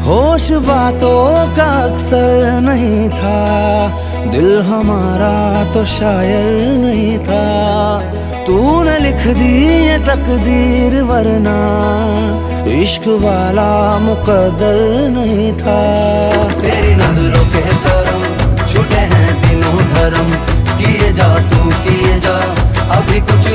होश बातों का अक्सर नहीं था, दिल हमारा तो शायर नहीं था। तूने लिख दी ये तकदीर, वरना इश्क वाला मुकद्दर नहीं था। तेरी नजरों के करम छूटे हैं तीनों धर्म, किए जा तू किए जा, अभी कुछ